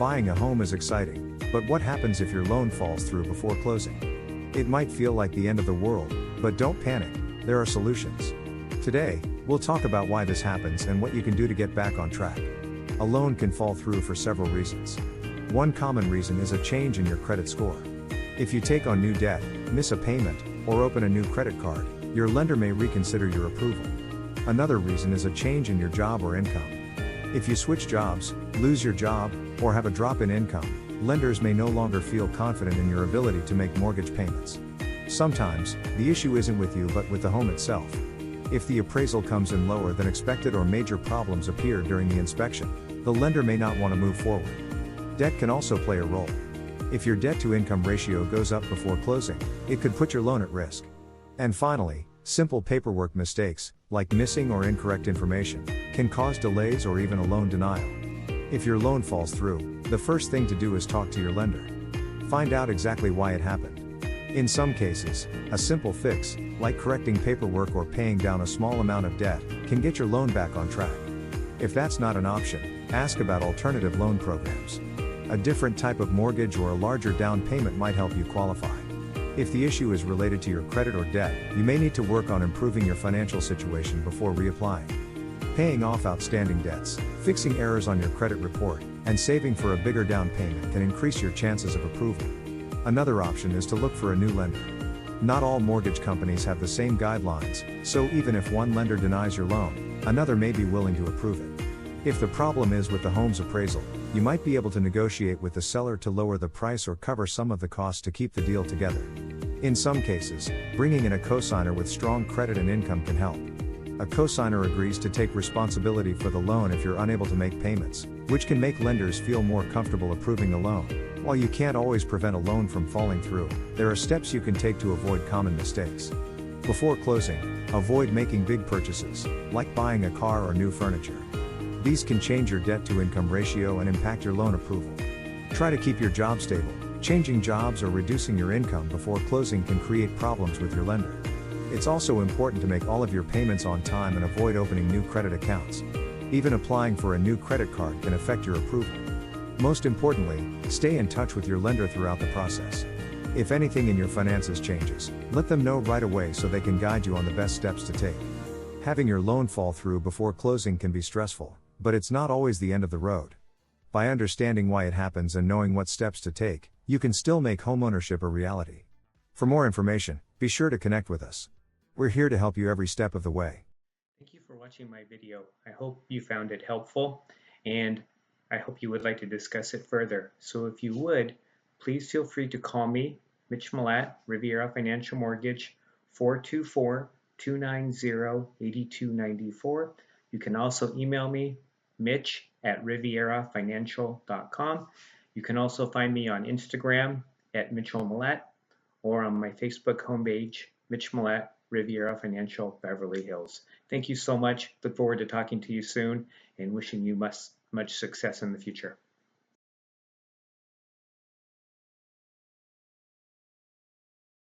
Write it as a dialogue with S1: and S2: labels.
S1: Buying a home is exciting, but what happens if your loan falls through before closing? It might feel like the end of the world, but don't panic, there are solutions. Today, we'll talk about why this happens and what you can do to get back on track. A loan can fall through for several reasons. One common reason is a change in your credit score. If you take on new debt, miss a payment, or open a new credit card, your lender may reconsider your approval. Another reason is a change in your job or income. If you switch jobs, lose your job, or have a drop in income, lenders may no longer feel confident in your ability to make mortgage payments. Sometimes, the issue isn't with you but with the home itself. If the appraisal comes in lower than expected or major problems appear during the inspection, the lender may not want to move forward. Debt can also play a role. If your debt-to-income ratio goes up before closing, it could put your loan at risk. And finally, simple paperwork mistakes, like missing or incorrect information, can cause delays or even a loan denial. If your loan falls through, the first thing to do is talk to your lender. Find out exactly why it happened. In some cases, a simple fix, like correcting paperwork or paying down a small amount of debt, can get your loan back on track. If that's not an option, ask about alternative loan programs. A different type of mortgage or a larger down payment might help you qualify. If the issue is related to your credit or debt, you may need to work on improving your financial situation before reapplying. Paying off outstanding debts, fixing errors on your credit report, and saving for a bigger down payment can increase your chances of approval. Another option is to look for a new lender. Not all mortgage companies have the same guidelines, so even if one lender denies your loan, another may be willing to approve it. If the problem is with the home's appraisal, you might be able to negotiate with the seller to lower the price or cover some of the costs to keep the deal together. In some cases, bringing in a cosigner with strong credit and income can help. A cosigner agrees to take responsibility for the loan if you're unable to make payments, which can make lenders feel more comfortable approving the loan. While you can't always prevent a loan from falling through, there are steps you can take to avoid common mistakes. Before closing, avoid making big purchases, like buying a car or new furniture. These can change your debt-to-income ratio and impact your loan approval. Try to keep your job stable. Changing jobs or reducing your income before closing can create problems with your lender. It's also important to make all of your payments on time and avoid opening new credit accounts. Even applying for a new credit card can affect your approval. Most importantly, stay in touch with your lender throughout the process. If anything in your finances changes, let them know right away so they can guide you on the best steps to take. Having your loan fall through before closing can be stressful, but it's not always the end of the road. By understanding why it happens and knowing what steps to take, you can still make homeownership a reality. For more information, be sure to connect with us. We're here to help you every step of the way.
S2: Thank you for watching my video. I hope you found it helpful, and I hope you would like to discuss it further. So if you would, please feel free to call me, Mitch Milat, Riviera Financial Mortgage, 424-290-8294. You can also email me, mitch@rivierafinancial.com. You can also find me on Instagram @MitchellMilat or on my Facebook homepage, Mitch Milat, Riviera Financial, Beverly Hills. Thank you so much. Look forward to talking to you soon and wishing you much success in the future.